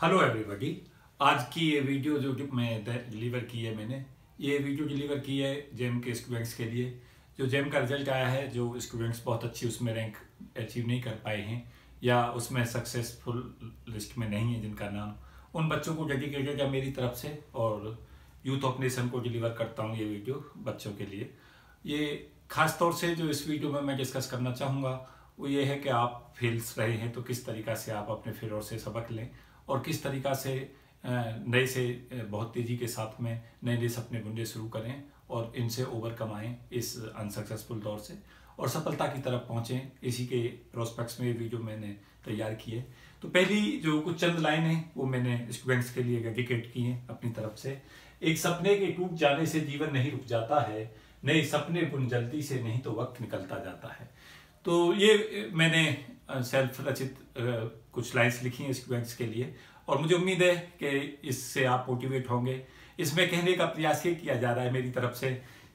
Hello everybody. आज की ये वीडियो जो कि मैं डिलीवर की है, मैंने ये वीडियो डिलीवर की है जेम के स्टूडेंट्स के लिए। जो जेम का रिजल्ट आया है, जो स्टूडेंट्स बहुत अच्छी उसमें रैंक अचीव नहीं कर पाए हैं या उसमें सक्सेसफुल लिस्ट में नहीं है जिनका नाम, उन बच्चों को डेडिकेटेड है मेरी तरफ से और यूथ ऑफ नेशन को डिलीवर करता हूँ ये वीडियो बच्चों के लिए। ये खास तौर से जो इस वीडियो में मैं डिस्कस करना चाहूँगा वो ये है कि आप फेल्स रहे हैं तो किस तरीक़ा से आप अपने फेलियर से सबक लें और किस तरीक़ा से नए से बहुत तेज़ी के साथ में नए नए सपने बुनने शुरू करें और इनसे ओवरकम आएँ इस अनसक्सेसफुल दौर से और सफलता की तरफ पहुँचें। इसी के प्रोस्पेक्ट्स में ये वीडियो मैंने तैयार की है। तो पहली जो कुछ चंद लाइन है वो मैंने स्टूडेंट्स के लिए डेडिकेट की हैं अपनी तरफ से। एक सपने के टूट जाने से जीवन नहीं रुक जाता है, नए सपने बुन जल्दी से नहीं तो वक्त निकलता जाता है। तो ये मैंने सेल्फ रचित कुछ लाइन्स लिखी हैं स्टूडेंट्स के लिए और मुझे उम्मीद है कि इससे आप मोटिवेट होंगे। इसमें कहने का प्रयास ये किया जा रहा है मेरी तरफ से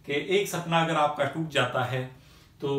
कि एक सपना अगर आपका टूट जाता है तो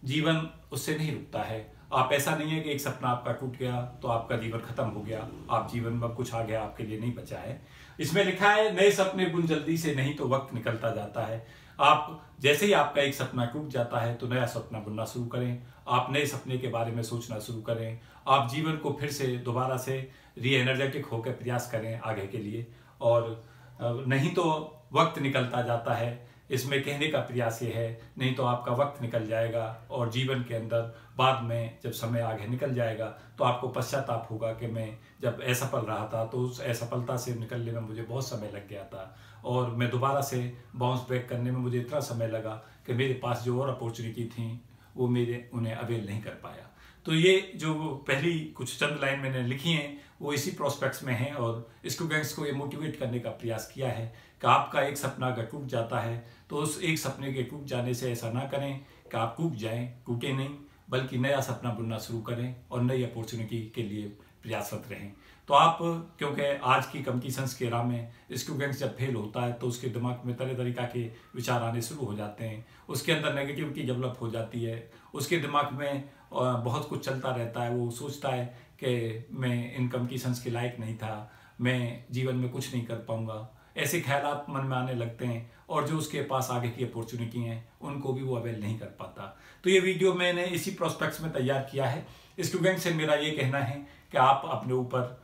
जीवन उससे नहीं रुकता है। आप ऐसा नहीं है कि एक सपना आपका टूट गया तो आपका जीवन खत्म हो गया, आप जीवन में कुछ आ गया आपके लिए नहीं बचा है। इसमें लिखा है नए सपने बुन जल्दी से नहीं तो वक्त निकलता जाता है। आप जैसे ही आपका एक सपना टूट जाता है तो नया सपना बुनना शुरू करें, आप नए सपने के बारे में सोचना शुरू करें, आप जीवन को फिर से दोबारा से री एनर्जेटिक होकर प्रयास करें आगे के लिए। और नहीं तो वक्त निकलता जाता है, इसमें कहने का प्रयास ये है नहीं तो आपका वक्त निकल जाएगा और जीवन के अंदर बाद में जब समय आगे निकल जाएगा तो आपको पश्चाताप होगा कि मैं जब असफल रहा था तो उस असफलता से निकलने में मुझे बहुत समय लग गया था और मैं दोबारा से बाउंस बैक करने में मुझे इतना समय लगा कि मेरे पास जो और अपॉर्चुनिटी थी वो मेरे उन्हें अवेल नहीं कर पाया। तो ये जो पहली कुछ चंद लाइन मैंने लिखी हैं वो इसी प्रोस्पेक्ट्स में हैं और स्टूडेंट्स को ये मोटिवेट करने का प्रयास किया है कि आपका एक सपना अगर टूट जाता है तो उस एक सपने के टूट जाने से ऐसा ना करें कि आप टूट जाएं, टूटे नहीं, बल्कि नया सपना बुनना शुरू करें और नई अपॉर्चुनिटी के लिए प्रयासरत रहें। तो आप क्योंकि आज की कंपटीशंस के राह में स्टूडेंट्स जब फेल होता है तो उसके दिमाग में तरह तरीक़ा के विचार आने शुरू हो जाते हैं, उसके अंदर नेगेटिविटी डेवलप हो जाती है, उसके दिमाग में बहुत कुछ चलता रहता है। वो सोचता है कि मैं इन कंपटीशंस के लायक नहीं था, मैं जीवन में कुछ नहीं कर पाऊँगा, ऐसे ख्यालात मन में आने लगते हैं और जो उसके पास आगे की अपॉर्चुनिटी हैं उनको भी वो अवेल नहीं कर पाता। तो ये वीडियो मैंने इसी प्रोस्पेक्ट्स में तैयार किया है। स्टूडेंट से मेरा ये कहना है कि आप अपने ऊपर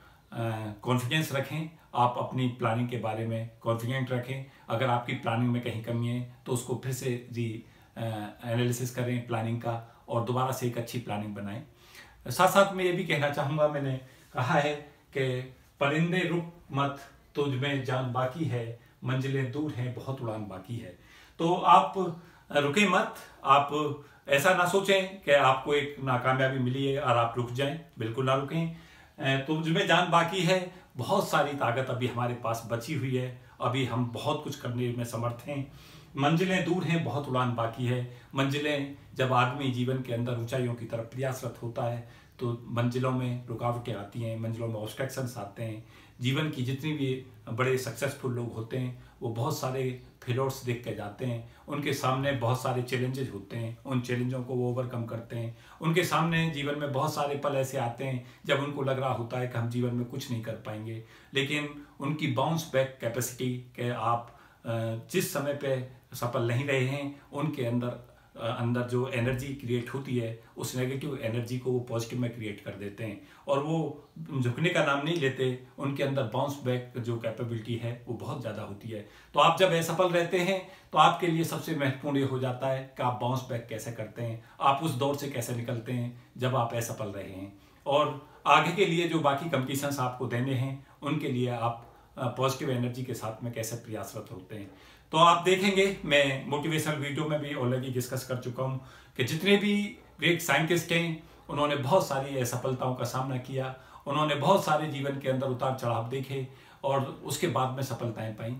कॉन्फिडेंस रखें, आप अपनी प्लानिंग के बारे में कॉन्फिडेंट रखें। अगर आपकी प्लानिंग में कहीं कमी है तो उसको फिर से एनालिसिस करें प्लानिंग का और दोबारा से एक अच्छी प्लानिंग बनाएं। साथ साथ मैं ये भी कहना चाहूँगा, मैंने कहा है कि परिंदे रुक मत, तुझ में जान बाकी है, मंजिलें दूर हैं बहुत उड़ान बाकी है। तो आप रुके मत, आप ऐसा ना सोचें कि आपको एक नाकामयाबी मिली है और आप रुक जाएं, बिल्कुल ना रुकें। तुझ में जान बाकी है, बहुत सारी ताकत अभी हमारे पास बची हुई है, अभी हम बहुत कुछ करने में समर्थ हैं। मंजिलें दूर हैं बहुत उड़ान बाकी है। मंजिलें जब आदमी जीवन के अंदर ऊंचाइयों की तरफ प्रयासरत होता है तो मंजिलों में रुकावटें आती हैं, मंजिलों में ऑब्स्ट्रक्शंस आते हैं। जीवन की जितनी भी बड़े सक्सेसफुल लोग होते हैं वो बहुत सारे फेलियर्स देख के जाते हैं, उनके सामने बहुत सारे चैलेंजेस होते हैं, उन चैलेंजों को वो ओवरकम करते हैं। उनके सामने जीवन में बहुत सारे पल ऐसे आते हैं जब उनको लग रहा होता है कि हम जीवन में कुछ नहीं कर पाएंगे, लेकिन उनकी बाउंस बैक कैपेसिटी के आप जिस समय पे सफल नहीं रहे हैं उनके अंदर जो एनर्जी क्रिएट होती है उस नेगेटिव एनर्जी को वो पॉजिटिव में क्रिएट कर देते हैं और वो झुकने का नाम नहीं लेते। उनके अंदर बाउंस बैक जो कैपेबिलिटी है वो बहुत ज़्यादा होती है। तो आप जब असफल रहते हैं तो आपके लिए सबसे महत्वपूर्ण ये हो जाता है कि आप बाउंस बैक कैसे करते हैं, आप उस दौर से कैसे निकलते हैं जब आप असफल रहे हैं और आगे के लिए जो बाकी कंपटीशंस आपको देने हैं उनके लिए आप पॉजिटिव एनर्जी के साथ में कैसे प्रयासरत होते हैं। तो आप देखेंगे मैं मोटिवेशनल वीडियो में भी ऑलरेडी डिस्कस कर चुका हूँ कि जितने भी ग्रेट साइंटिस्ट हैं उन्होंने बहुत सारी असफलताओं का सामना किया, उन्होंने बहुत सारे जीवन के अंदर उतार चढ़ाव देखे और उसके बाद में सफलताएं पाई।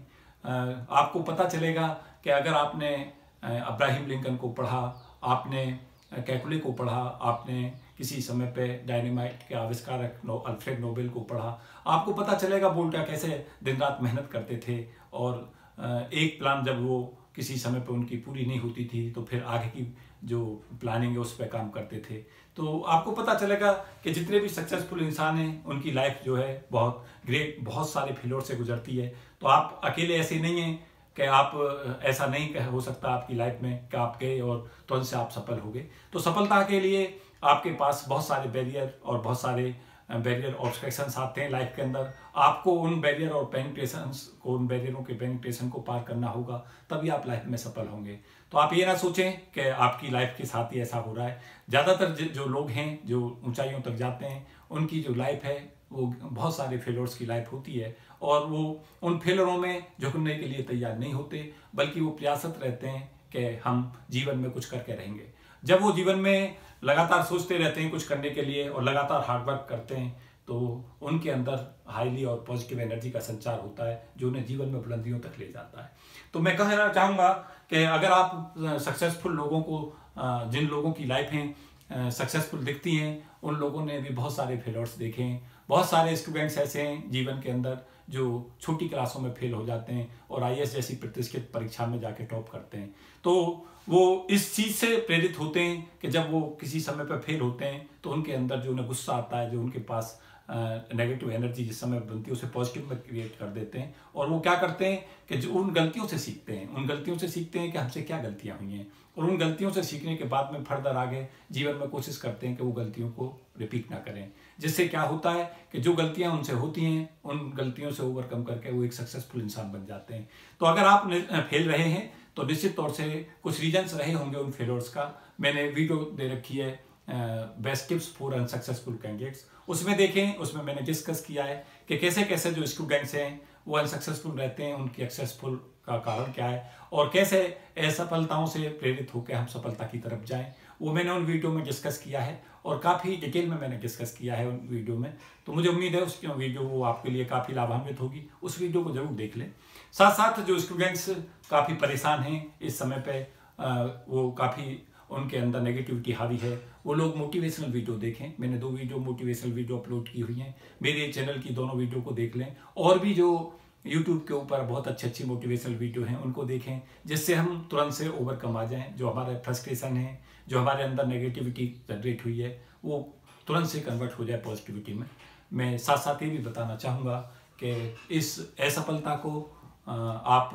आपको पता चलेगा कि अगर आपने अब्राहम लिंकन को पढ़ा, आपने कैकुले को पढ़ा, आपने किसी समय पे डायनेमाइट के आविष्कारक अल्फ्रेड नोबेल को पढ़ा, आपको पता चलेगा वोल्टा कैसे दिन रात मेहनत करते थे और एक प्लान जब वो किसी समय पर उनकी पूरी नहीं होती थी तो फिर आगे की जो प्लानिंग है उस पर काम करते थे। तो आपको पता चलेगा कि जितने भी सक्सेसफुल इंसान हैं उनकी लाइफ जो है बहुत ग्रेट, बहुत सारे फेलियर से गुजरती है। तो आप अकेले ऐसे नहीं हैं कि आप ऐसा नहीं हो सकता आपकी लाइफ में कि आप गए और तुरंत से आप सफल हो गए। तो सफलता के लिए आपके पास बहुत सारे बैरियर और बहुत सारे बैरियर ऑब्स्ट्रक्शंस आते हैं लाइफ के अंदर। आपको उन बैरियर और पेनिट्रेशंस को, उन बैरियरों के पेनिट्रेशन को पार करना होगा, तभी आप लाइफ में सफल होंगे। तो आप ये ना सोचें कि आपकी लाइफ के साथ ही ऐसा हो रहा है। ज़्यादातर जो लोग हैं जो ऊंचाइयों तक जाते हैं उनकी जो लाइफ है वो बहुत सारे फेलियर्स की लाइफ होती है और वो उन फेलियरों में झुकने के लिए तैयार नहीं होते, बल्कि वो प्रयासरत रहते हैं कि हम जीवन में कुछ करके रहेंगे। जब वो जीवन में लगातार सोचते रहते हैं कुछ करने के लिए और लगातार हार्डवर्क करते हैं तो उनके अंदर हाईली और पॉजिटिव एनर्जी का संचार होता है जो उन्हें जीवन में बुलंदियों तक ले जाता है। तो मैं कहना चाहूँगा कि अगर आप सक्सेसफुल लोगों को, जिन लोगों की लाइफें सक्सेसफुल दिखती हैं, उन लोगों ने भी बहुत सारे फेलियर्स देखे हैं। बहुत सारे स्टूडेंट्स ऐसे हैं जीवन के अंदर जो छोटी क्लासों में फेल हो जाते हैं और IAS जैसी प्रतिष्ठित परीक्षा में जाके टॉप करते हैं। तो वो इस चीज़ से प्रेरित होते हैं कि जब वो किसी समय पर फेल होते हैं तो उनके अंदर जो उन्हें गुस्सा आता है, जो उनके पास नेगेटिव एनर्जी जिस समय बनती है उसे पॉजिटिव में क्रिएट कर देते हैं और वो क्या करते हैं कि जो उन गलतियों से सीखते हैं, उन गलतियों से सीखते हैं कि हमसे क्या गलतियां हुई हैं और उन गलतियों से सीखने के बाद में फर्दर आगे जीवन में कोशिश करते हैं कि वो गलतियों को रिपीट ना करें। जिससे क्या होता है कि जो गलतियां उनसे होती हैं उन गलतियों से ओवरकम करके वो एक सक्सेसफुल इंसान बन जाते हैं। तो अगर आप फेल रहे हैं तो निश्चित तौर से कुछ रीजन्स रहे होंगे उन फेलियर्स का। मैंने वीडियो दे रखी है best tips for unsuccessful candidates, उसमें देखें। उसमें मैंने डिस्कस किया है कि कैसे कैसे जो स्टूडेंट्स हैं वो अनसक्सेसफुल रहते हैं, उनकी सक्सेसफुल का कारण क्या है और कैसे असफलताओं से प्रेरित होकर हम सफलता की तरफ जाएं। वो मैंने उन वीडियो में डिस्कस किया है और काफ़ी डिटेल में मैंने डिस्कस किया है उन वीडियो में। तो मुझे उम्मीद है उसकी वीडियो वो आपके लिए काफ़ी लाभान्वित होगी, उस वीडियो को जरूर देख लें। साथ साथ जो स्टूडेंट्स काफ़ी परेशान हैं इस समय पे, वो काफ़ी उनके अंदर नेगेटिविटी हावी है, वो लोग मोटिवेशनल वीडियो देखें। मैंने 2 वीडियो मोटिवेशनल वीडियो अपलोड की हुई हैं, मेरे चैनल की दोनों वीडियो को देख लें। और भी जो यूट्यूब के ऊपर बहुत अच्छी मोटिवेशनल वीडियो हैं उनको देखें, जिससे हम तुरंत से ओवरकम आ जाएं। जो हमारे फ्रस्ट्रेशन है, जो हमारे अंदर नेगेटिविटी जनरेट हुई है, वो तुरंत से कन्वर्ट हो जाए पॉजिटिविटी में। मैं साथ साथ ये भी बताना चाहूँगा कि इस असफलता को आप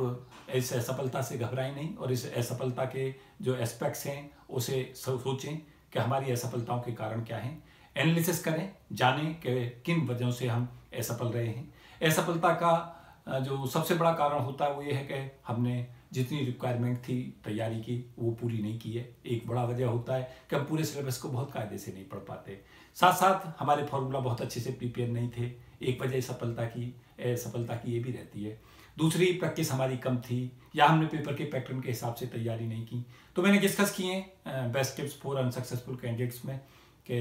इस असफलता से घबराएं नहीं और इस असफलता के जो एस्पेक्ट्स हैं उसे सोचें कि हमारी असफलताओं के कारण क्या हैं, एनालिसिस करें, जानें कि किन वजहों से हम असफल रहे हैं। असफलता का जो सबसे बड़ा कारण होता है वो ये है कि हमने जितनी रिक्वायरमेंट थी तैयारी की वो पूरी नहीं की है। एक बड़ा वजह होता है कि हम पूरे सिलेबस को बहुत कायदे से नहीं पढ़ पाते। साथ साथ हमारे फॉर्मूला बहुत अच्छे से प्रिपेयर नहीं थे। एक वजह सफलता की ये भी रहती है। दूसरी प्रैक्टिस हमारी कम थी या हमने पेपर के पैटर्न के हिसाब से तैयारी नहीं की। तो मैंने डिस्कस किए best tips for unsuccessful candidates में कि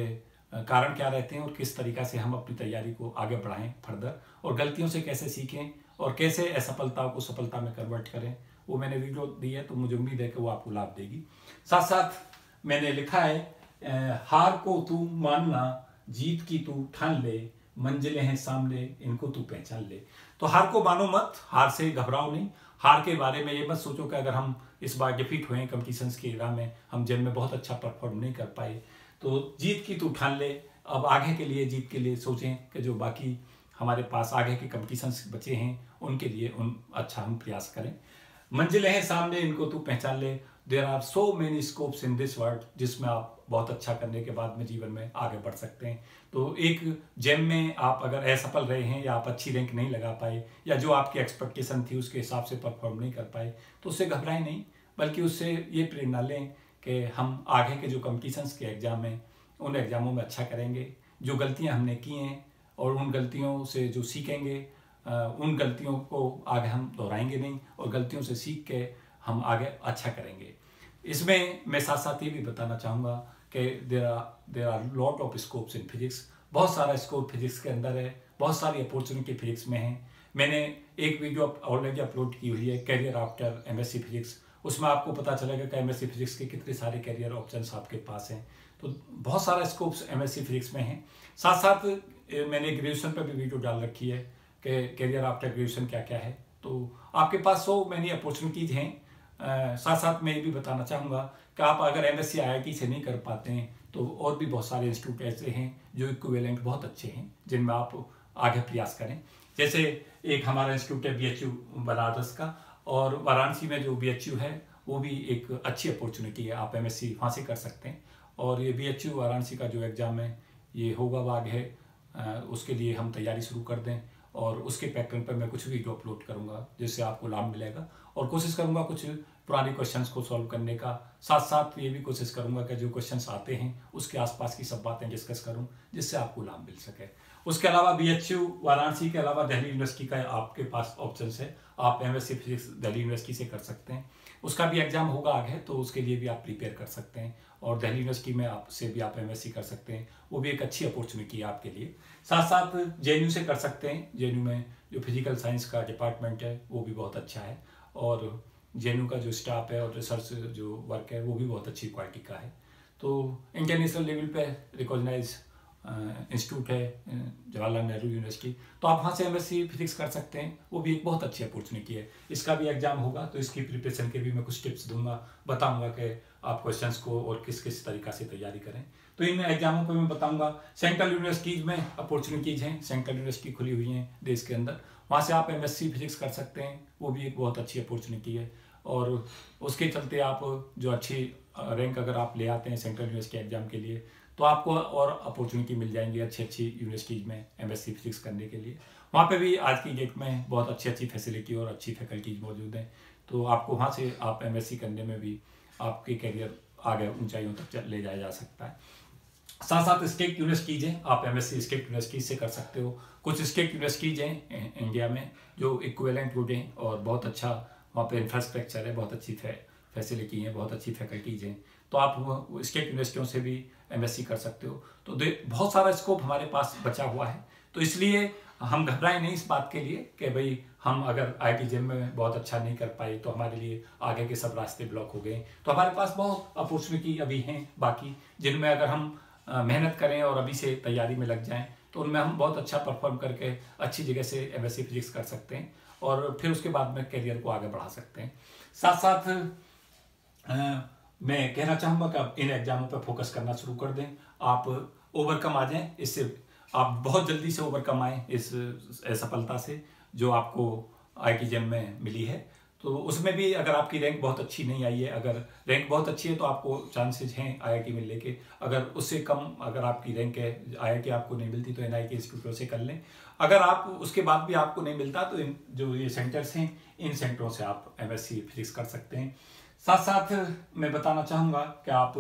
कारण क्या रहते हैं और किस तरीका से हम अपनी तैयारी को आगे बढ़ाएं फर्दर, और गलतियों से कैसे सीखें और कैसे असफलताओं को सफलता में कन्वर्ट करें। वो मैंने वीडियो दी है, तो मुझे उम्मीद है कि वो आपको लाभ देगी। साथ साथ मैंने लिखा है हार को तू मानना, जीत की तू ठान ले, मंजिलें हैं सामने इनको तू पहचान ले। तो हार को मानो मत, हार से घबराओ नहीं। हार के बारे में ये मत सोचो कि अगर हम इस बार डिफीट हुए कंपटीशंस के एरा में, हम जेम में बहुत अच्छा परफॉर्म नहीं कर पाए, तो जीत की तू ठान ले। अब आगे के लिए जीत के लिए सोचें कि जो बाकी हमारे पास आगे के कंपटीशंस बचे हैं उनके लिए अच्छा हम प्रयास करें। मंजिलें हैं सामने इनको तू पहचान ले। There are so many scopes in this world, जिसमें आप बहुत अच्छा करने के बाद में जीवन में आगे बढ़ सकते हैं। तो एक जेम में आप अगर असफल रहे हैं या आप अच्छी रैंक नहीं लगा पाए या जो आपकी एक्सपेक्टेशन थी उसके हिसाब से परफॉर्म नहीं कर पाए, तो उससे घबराएं नहीं, बल्कि उससे ये प्रेरणा लें कि हम आगे के जो कंपटीशंस के एग्जाम हैं उन एग्जामों में अच्छा करेंगे। जो गलतियां हमने की हैं और उन गलतियों से जो सीखेंगे, उन गलतियों को आगे हम दोहराएंगे नहीं और गलतियों से सीख के हम आगे अच्छा करेंगे। इसमें मैं साथ साथ ये भी बताना चाहूँगा कि there are lot of scopes in physics. बहुत सारा स्कोप फिजिक्स के अंदर है, बहुत सारी अपॉर्चुनिटी फिजिक्स में है। मैंने एक वीडियो ऑलरेडी अपलोड की हुई है, कैरियर आफ्टर MSc फिजिक्स। उसमें आपको पता चलेगा कि MSc फिजिक्स के कितने सारे कैरियर ऑप्शंस आपके पास हैं। तो बहुत सारा स्कोप्स MSc फिजिक्स में हैं। साथ साथ मैंने ग्रेजुएशन पर भी वीडियो डाल रखी है कि कैरियर आफ्टर ग्रेजुएशन क्या क्या है। तो आपके पास सो मैनी अपॉर्चुनिटीज़ हैं साथ साथ मैं ये भी बताना चाहूँगा कि आप अगर MSc IIT से नहीं कर पाते हैं तो और भी बहुत सारे इंस्टीट्यूट ऐसे हैं जो इक्विवेलेंट बहुत अच्छे हैं जिनमें आप आगे प्रयास करें। जैसे एक हमारा इंस्टीट्यूट है BHU बनारस का, और वाराणसी में जो BHU है वो भी एक अच्छी अपॉर्चुनिटी है, आप MSc वहाँ से कर सकते हैं। और ये BHU वाराणसी का जो एग्ज़ाम है ये होगा वाग है, उसके लिए हम तैयारी शुरू कर दें और उसके पैटर्न पर मैं कुछ वीडियो अपलोड करूंगा जिससे आपको लाभ मिलेगा, और कोशिश करूंगा कुछ पुराने क्वेश्चंस को सॉल्व करने का। साथ साथ ये भी कोशिश करूंगा कि जो क्वेश्चंस आते हैं उसके आसपास की सब बातें डिस्कस करूं जिससे आपको लाभ मिल सके। उसके अलावा BHU वाराणसी के अलावा दिल्ली यूनिवर्सिटी का आपके पास ऑप्शन है, आप MSc फिजिक्स दिल्ली यूनिवर्सिटी से कर सकते हैं। उसका भी एग्जाम होगा आगे, तो उसके लिए भी आप प्रिपेयर कर सकते हैं, और दिल्ली यूनिवर्सिटी में आपसे भी आप MSc कर सकते हैं, वो भी एक अच्छी अपॉर्चुनिटी है आपके लिए। साथ साथ JNU से कर सकते हैं, JNU में जो फिजिकल साइंस का डिपार्टमेंट है वो भी बहुत अच्छा है, और JNU का जो स्टाफ है और रिसर्च जो वर्क है वो भी बहुत अच्छी क्वालिटी का है। तो इंटरनेशनल लेवल पे रिकॉग्नाइज इंस्टीट्यूट है जवाहरलाल नेहरू यूनिवर्सिटी, तो आप वहाँ से MSc फिजिक्स कर सकते हैं, वो भी एक बहुत अच्छी अपॉर्चुनिटी है। इसका भी एग्जाम होगा तो इसकी प्रिपरेशन के भी मैं कुछ टिप्स दूंगा, बताऊंगा कि आप क्वेश्चंस को और किस किस तरीका से तैयारी करें। तो इन एग्जामों पर मैं बताऊंगा। सेंट्रल यूनिवर्सिटीज़ में अपॉर्चुनिटीज़ हैं, सेंट्रल यूनिवर्सिटी खुली हुई हैं देश के अंदर, वहाँ से आप MSc फिजिक्स कर सकते हैं, वो भी एक बहुत अच्छी अपॉर्चुनिटी है। और उसके चलते आप जो अच्छी रैंक अगर आप ले आते हैं सेंट्रल यूनिवर्सिटी एग्जाम के लिए तो आपको और अपॉर्चुनिटी मिल जाएंगी अच्छी अच्छी यूनिवर्सिटीज़ में MSc फिजिक्स करने के लिए। वहाँ पे भी आज की डेट में बहुत अच्छी अच्छी फैसिलिटी और अच्छी फैकल्टीज मौजूद हैं, तो आपको वहाँ से आप MSc करने में भी आपके करियर आगे ऊंचाइयों तक ले जाया जा सकता है। साथ साथ स्टेट यूनिवर्सिटीज़ हैं, आप MSc स्टेट यूनिवर्सिटी से कर सकते हो। कुछ स्टेट यूनिवर्सिटीज़ हैं इंडिया में जो इक्विवेलेंट गुड हैं और बहुत अच्छा वहाँ पे इंफ्रास्ट्रक्चर है, बहुत अच्छी फैसिलिटी है, बहुत अच्छी फैकल्टीज़ हैं, तो आप स्टेट यूनिवर्सिटियों से भी MSc कर सकते हो। तो बहुत सारा स्कोप हमारे पास बचा हुआ है, तो इसलिए हम घबराएं नहीं इस बात के लिए कि भाई हम अगर IIT JEM में बहुत अच्छा नहीं कर पाए तो हमारे लिए आगे के सब रास्ते ब्लॉक हो गए। तो हमारे पास बहुत अपॉर्चुनिटी अभी हैं बाकी, जिनमें अगर हम मेहनत करें और अभी से तैयारी में लग जाएं तो उनमें हम बहुत अच्छा परफॉर्म करके अच्छी जगह से MSc फिजिक्स कर सकते हैं और फिर उसके बाद में करियर को आगे बढ़ा सकते हैं। साथ साथ मैं कहना चाहूँगा कि आप इन एग्जामों पर फोकस करना शुरू कर दें, आप ओवरकम आ जाएं, इससे आप बहुत जल्दी से ओवरकम आएँ इस सफलता से जो आपको IIT JEM में मिली है। तो उसमें भी अगर आपकी रैंक बहुत अच्छी नहीं आई है, अगर रैंक बहुत अच्छी है तो आपको चांसेस हैं IIT में लेके, अगर उससे कम अगर आपकी रैंक है IIT आपको नहीं मिलती तो NIT इंस्टीट्यूटों से कर लें। अगर आप उसके बाद भी आपको नहीं मिलता तो इन जो ये सेंटर्स हैं इन सेंटरों से आप MSc फिजिक्स कर सकते हैं। साथ साथ मैं बताना चाहूँगा कि आप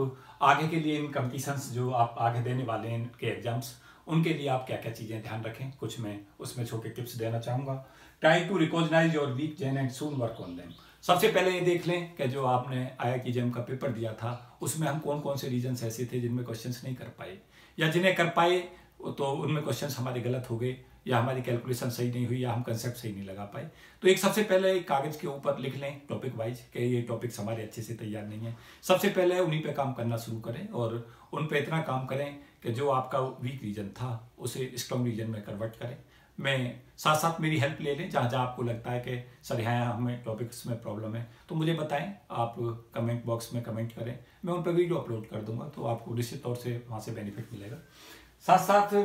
आगे के लिए इन कम्पिटिशन्स जो आप आगे देने वाले हैं इनके एग्जाम्स, उनके लिए आप क्या क्या चीज़ें ध्यान रखें, कुछ मैं उसमें छोटे टिप्स देना चाहूँगा। Try to recognise your weak zone and soon work on them. सबसे पहले ये देख लें कि जो आपने IIT JEM का पेपर दिया था उसमें हम कौन कौन से रीजन्स ऐसे थे जिनमें क्वेश्चंस नहीं कर पाए, या जिन्हें कर पाए तो उनमें क्वेश्चंस हमारे गलत हो गए, या हमारी कैलकुलेशन सही नहीं हुई, या हम कंसेप्ट सही नहीं लगा पाए। तो एक सबसे पहले एक कागज़ के ऊपर लिख लें टॉपिक वाइज कि ये टॉपिक्स हमारे अच्छे से तैयार नहीं है। सबसे पहले उन्हीं पे काम करना शुरू करें और उन पे इतना काम करें कि जो आपका वीक रीजन था उसे स्ट्रॉन्ग रीजन में कन्वर्ट करें। मैं साथ साथ मेरी हेल्प ले लें, जहाँ जहाँ आपको लगता है कि सर यहाँ हमें टॉपिक्स में प्रॉब्लम है तो मुझे बताएं, आप कमेंट बॉक्स में कमेंट करें, मैं उन पर वीडियो अपलोड कर दूंगा, तो आपको निश्चित तौर से वहाँ से बेनिफिट मिलेगा। साथ साथ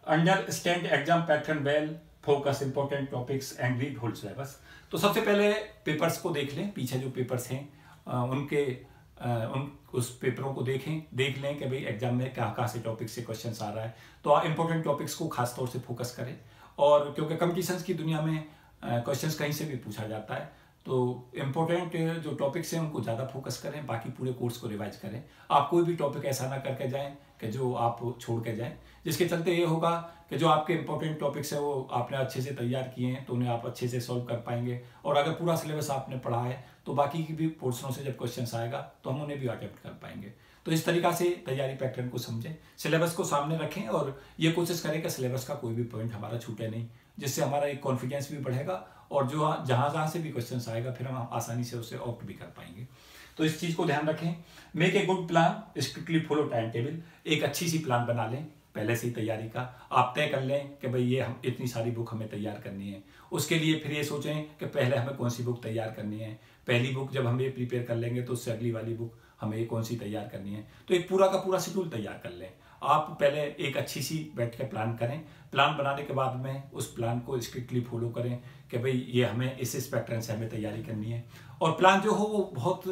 understand exam pattern well, focus important topics and read whole syllabus. तो सबसे पहले पेपर्स को देख लें, पीछे जो पेपर्स हैं उस पेपरों को देख लें कि भाई एग्जाम में कहाँ से टॉपिक से क्वेश्चंस आ रहा है, तो इंपॉर्टेंट टॉपिक्स को खास तौर से फोकस करें। और क्योंकि कम्पिटिशन्स की दुनिया में क्वेश्चंस कहीं से भी पूछा जाता है, तो इम्पोर्टेंट जो टॉपिक्स हैं उनको ज़्यादा फोकस करें, बाकी पूरे कोर्स को रिवाइज करें। आप कोई भी टॉपिक ऐसा ना करके जाएं कि जो आप छोड़ के जाएं, जिसके चलते ये होगा कि जो आपके इंपॉर्टेंट टॉपिक्स हैं वो आपने अच्छे से तैयार किए हैं तो उन्हें आप अच्छे से सॉल्व कर पाएंगे, और अगर पूरा सिलेबस आपने पढ़ा है तो बाकी की भी पोर्शनों से जब क्वेश्चंस आएगा तो हम उन्हें भी अटेम्प्ट कर पाएंगे। तो इस तरीका से तैयारी पैटर्न को समझें, सिलेबस को सामने रखें और ये कोशिश करें कि सिलेबस का कोई भी पॉइंट हमारा छूटे नहीं, जिससे हमारा एक कॉन्फिडेंस भी बढ़ेगा और जो जहाँ से भी क्वेश्चंस आएगा फिर हम आसानी से उससे ऑप्ट भी कर पाएंगे। तो इस चीज़ को ध्यान रखें। Make a good plan, strictly follow time table. एक अच्छी सी प्लान बना लें, पहले से ही तैयारी का आप तय कर लें कि भाई ये हम इतनी सारी बुक हमें तैयार करनी है। उसके लिए फिर ये सोचें कि पहले हमें कौन सी बुक तैयार करनी है, पहली बुक जब हम ये प्रिपेयर कर लेंगे तो उससे अगली वाली बुक हमें कौन सी तैयार करनी है। तो एक पूरा का पूरा शेड्यूल तैयार कर लें। आप पहले एक अच्छी सी बैठ के प्लान करें, प्लान बनाने के बाद में उस प्लान को स्ट्रिक्टली फॉलो करें कि भाई ये हमें इस पैटर्न से हमें तैयारी करनी है। और प्लान जो हो वो बहुत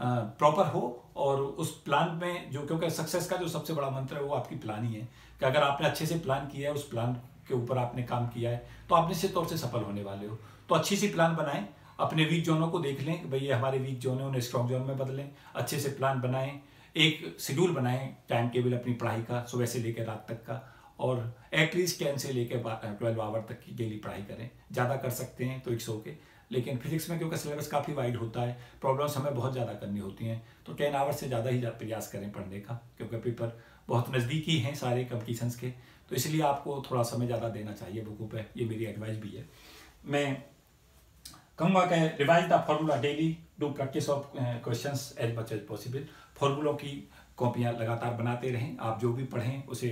प्रॉपर हो, और उस प्लान में जो, क्योंकि सक्सेस का जो सबसे बड़ा मंत्र है वो आपकी प्लान ही है कि अगर आपने अच्छे से प्लान किया है, उस प्लान के ऊपर आपने काम किया है, तो आप निश्चित तौर से सफल होने वाले हो। तो अच्छी सी प्लान बनाएं, अपने वीक जोनों को देख लें कि भाई ये हमारे वीक जोन है, उन्हें स्ट्रॉन्ग जोन में बदलें, अच्छे से प्लान बनाएं, एक शेड्यूल बनाएं, टाइम टेबल अपनी पढ़ाई का सुबह से लेकर रात तक का, और एटलीस्ट 10 से लेकर 12 आवर तक की डेली पढ़ाई करें। ज़्यादा कर सकते हैं तो 100 के, लेकिन फिजिक्स में क्योंकि सिलेबस काफ़ी वाइड होता है, प्रॉब्लम्स हमें बहुत ज़्यादा करनी होती हैं, तो 10 आवर से ज़्यादा ही प्रयास करें पढ़ने का, क्योंकि पेपर बहुत नज़दीकी हैं सारे कंपटीशंस के, तो इसलिए आपको थोड़ा समय ज़्यादा देना चाहिए बुकों पे। ये मेरी एडवाइस भी है। मैं कहूँगा कि revise the formula daily, do practice of questions as much as possible. फॉर्मूलों की कॉपियाँ लगातार बनाते रहें। आप जो भी पढ़ें उसे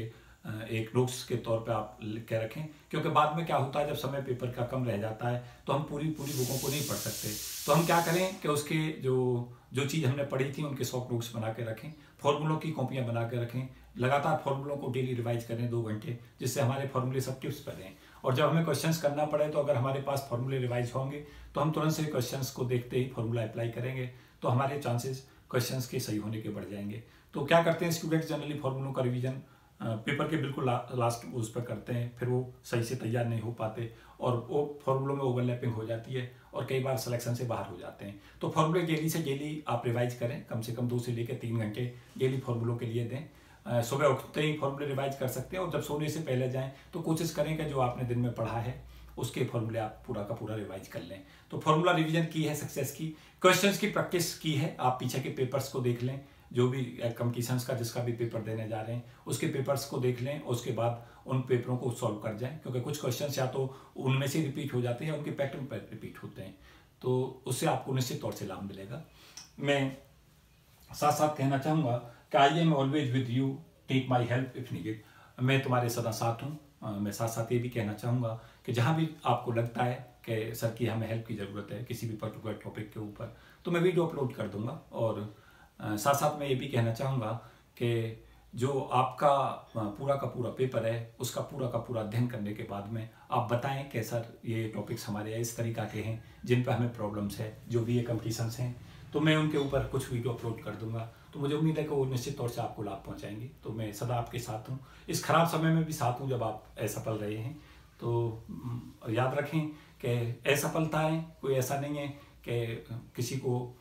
एक नोट्स के तौर पे आप लिख के रखें, क्योंकि बाद में क्या होता है जब समय पेपर का कम रह जाता है तो हम पूरी बुकों को नहीं पढ़ सकते। तो हम क्या करें कि उसके जो चीज़ हमने पढ़ी थी उनके शॉर्ट नोट्स बना के रखें, फॉर्मूलों की कॉपियाँ बना के रखें, लगातार फॉर्मूलों को डेली रिवाइज करें 2 घंटे, जिससे हमारे फॉर्मूले सब टिप्स पर रहें। और जब हमें क्वेश्चंस करना पड़े तो अगर हमारे पास फॉर्मूले रिवाइज होंगे तो हम तुरंत से क्वेश्चंस को देखते ही फॉर्मूला अप्लाई करेंगे, तो हमारे चांसेस क्वेश्चंस के सही होने के बढ़ जाएंगे। तो क्या करते हैं स्टूडेंट्स, जनरली फॉर्मूलों का रिवीजन पेपर के बिल्कुल लास्ट उस पर करते हैं, फिर वो सही से तैयार नहीं हो पाते और वो फॉर्मूलों में ओवरलैपिंग हो जाती है और कई बार सिलेक्शन से बाहर हो जाते हैं। तो फॉर्मूले डेली से डेली आप रिवाइज करें, कम से कम 2 से लेकर 3 घंटे डेली फॉर्मूलों के लिए दें। सुबह उठते ही फॉर्मूले रिवाइज कर सकते हैं, और जब सोने से पहले जाएं तो कोशिश करें कि जो आपने दिन में पढ़ा है उसके फॉर्मूले आप पूरा का पूरा रिवाइज कर लें। तो फॉर्मूला रिवीजन की है सक्सेस की, क्वेश्चंस की प्रैक्टिस की है। आप पीछे के पेपर्स को देख लें, जो भी कंपटीशंस का जिसका भी पेपर देने जा रहे हैं उसके पेपर्स को देख लें, उसके बाद उन पेपरों को सॉल्व कर जाएं, क्योंकि कुछ क्वेश्चंस या तो उनमें से रिपीट हो जाते हैं या उनके पैटर्न पर रिपीट होते हैं, तो उससे आपको निश्चित तौर से लाभ मिलेगा। मैं साथ साथ कहना चाहूँगा कि I am always with you, take my help if needed. मैं तुम्हारे सदा साथ हूँ। मैं साथ साथ ये भी कहना चाहूँगा कि जहाँ भी आपको लगता है कि सर की हमें हेल्प की ज़रूरत है किसी भी पर्टिकुलर टॉपिक के ऊपर, तो मैं वीडियो अपलोड कर दूँगा। और साथ साथ मैं ये भी कहना चाहूँगा कि जो आपका पूरा का पूरा पेपर है उसका पूरा का पूरा अध्ययन करने के बाद में आप बताएं कि सर ये टॉपिक्स हमारे इस तरीक़ा के हैं जिन पर हमें प्रॉब्लम्स है, जो भी ये कंपटीशंस हैं, तो मैं उनके ऊपर कुछ वीडियो अपलोड कर दूंगा। तो मुझे उम्मीद है कि वो निश्चित तौर से आपको लाभ पहुंचाएंगे। तो मैं सदा आपके साथ हूँ, इस खराब समय में भी साथ हूँ जब आप असफल रहे हैं। तो याद रखें कि असफलताएँ कोई ऐसा नहीं है कि किसी को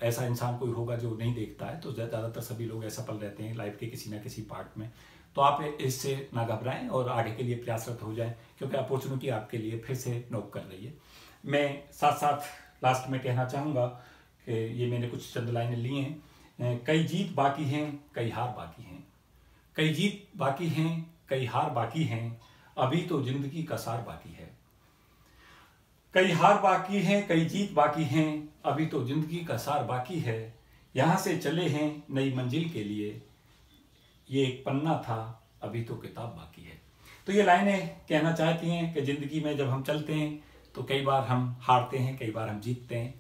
ऐसा इंसान कोई होगा जो नहीं देखता है, तो ज़्यादातर सभी लोग असफल रहते हैं लाइफ के किसी ना किसी पार्ट में। तो आप इससे ना घबराएं और आगे के लिए प्रयासरत हो जाएं, क्योंकि अपॉर्चुनिटी आपके लिए फिर से नॉक कर रही है। मैं साथ साथ लास्ट में कहना चाहूँगा कि ये मैंने कुछ चंद लाइनें ली हैं। कई जीत बाकी हैं, कई हार बाकी हैं, कई जीत बाकी हैं, कई हार बाकी हैं, अभी तो जिंदगी का सार बाकी है। कई हार बाकी हैं, कई जीत बाकी हैं, अभी तो जिंदगी का सार बाकी है। यहाँ से चले हैं नई मंजिल के लिए, ये एक पन्ना था अभी तो किताब बाकी है। तो ये लाइनें कहना चाहती हैं कि ज़िंदगी में जब हम चलते हैं तो कई बार हम हारते हैं, कई बार हम जीतते हैं।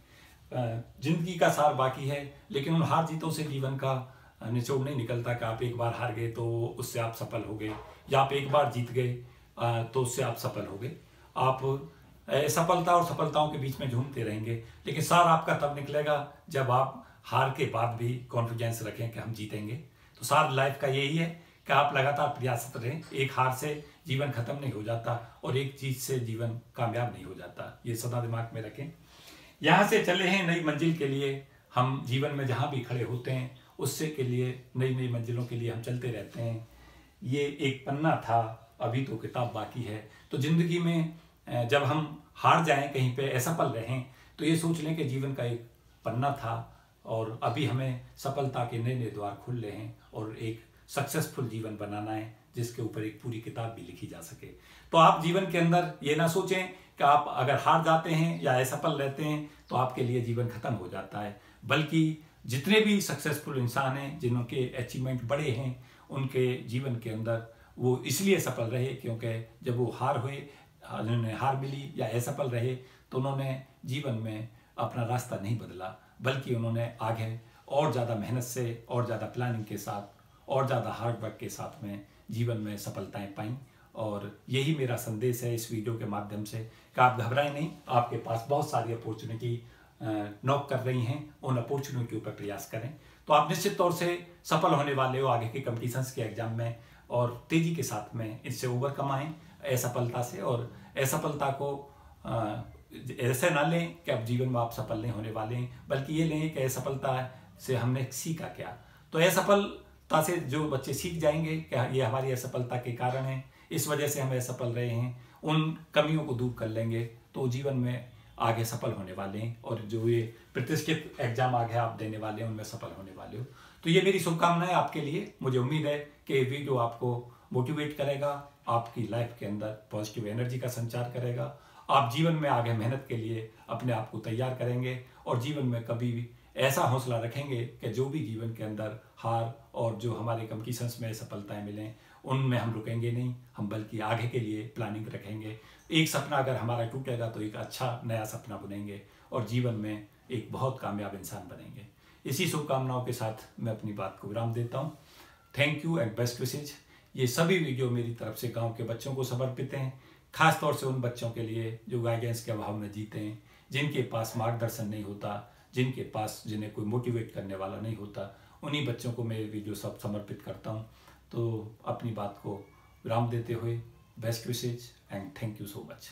जिंदगी का सार बाकी है, लेकिन उन हार जीतों से जीवन का निचोड़ नहीं निकलता कि आप एक बार हार गए तो उससे आप सफल हो गए, या आप एक बार जीत गए तो उससे आप सफल हो गए। आप सफलता और सफलताओं के बीच में झूमते रहेंगे, लेकिन सार आपका तब निकलेगा जब आप हार के बाद भी कॉन्फिडेंस रखें कि हम जीतेंगे। तो सार लाइफ का यही है कि आप लगातार प्रयासरत रहें। एक हार से जीवन खत्म नहीं हो जाता और एक जीत से जीवन कामयाब नहीं हो जाता, ये सदा दिमाग में रखें। यहाँ से चले हैं नई मंजिल के लिए, हम जीवन में जहाँ भी खड़े होते हैं उससे के लिए नई नई मंजिलों के लिए हम चलते रहते हैं। ये एक पन्ना था अभी तो किताब बाकी है। तो जिंदगी में जब हम हार जाएं, कहीं पे असफल रहें, तो ये सोच लें कि जीवन का एक पन्ना था और अभी हमें सफलता के नए नए द्वार खुल रहे हैं और एक सक्सेसफुल जीवन बनाना है जिसके ऊपर एक पूरी किताब भी लिखी जा सके। तो आप जीवन के अंदर ये ना सोचें कि आप अगर हार जाते हैं या असफल रहते हैं तो आपके लिए जीवन खत्म हो जाता है, बल्कि जितने भी सक्सेसफुल इंसान हैं जिनके अचीवमेंट बड़े हैं, उनके जीवन के अंदर वो इसलिए सफल रहे क्योंकि जब वो उन्हें हार मिली या असफल रहे तो उन्होंने जीवन में अपना रास्ता नहीं बदला, बल्कि उन्होंने आगे और ज़्यादा मेहनत से और ज़्यादा प्लानिंग के साथ और ज़्यादा हार्ड वर्क के साथ में जीवन में सफलताएं पाई। और यही मेरा संदेश है इस वीडियो के माध्यम से कि आप घबराएं नहीं, आपके पास बहुत सारी अपॉर्चुनिटी नॉक कर रही हैं, उन अपॉर्चुनिटी पर प्रयास करें तो आप निश्चित तौर से सफल होने वाले हो आगे के कॉम्पिटिशन्स के एग्जाम में। और तेज़ी के साथ में इससे ओवरकम आएँ असफलता से, और असफलता को ऐसे ना लें कि अब जीवन में आप सफल नहीं होने वाले हैं, बल्कि ये लें कि असफलता से हमने सीखा क्या। तो असफलता से जो बच्चे सीख जाएंगे कि ये हमारी असफलता के कारण है, इस वजह से हम असफल रहे हैं, उन कमियों को दूर कर लेंगे तो जीवन में आगे सफल होने वाले हैं और जो ये प्रतिष्ठित एग्जाम आगे आप देने वाले हैं उनमें सफल होने वाले हो। तो ये मेरी शुभकामनाएं आपके लिए। मुझे उम्मीद है कि ये वीडियो आपको मोटिवेट करेगा, आपकी लाइफ के अंदर पॉजिटिव एनर्जी का संचार करेगा, आप जीवन में आगे मेहनत के लिए अपने आप को तैयार करेंगे और जीवन में कभी भी ऐसा हौसला रखेंगे कि जो भी जीवन के अंदर हार और जो हमारे कॉम्पिटिशन्स में सफलताएं मिलें उनमें हम रुकेंगे नहीं, हम बल्कि आगे के लिए प्लानिंग रखेंगे। एक सपना अगर हमारा टूटेगा तो एक अच्छा नया सपना बुनेंगे और जीवन में एक बहुत कामयाब इंसान बनेंगे। इसी शुभकामनाओं के साथ मैं अपनी बात को विराम देता हूँ। Thank you and best wishes. ये सभी वीडियो मेरी तरफ से गाँव के बच्चों को समर्पित हैं, खास तौर से उन बच्चों के लिए जो गाइडेंस के अभाव में जीते हैं, जिनके पास मार्गदर्शन नहीं होता, जिन्हें कोई मोटिवेट करने वाला नहीं होता, उन्हीं बच्चों को मैं वीडियो सब समर्पित करता हूँ। तो अपनी बात को विराम देते हुए best wishes and thank you so much.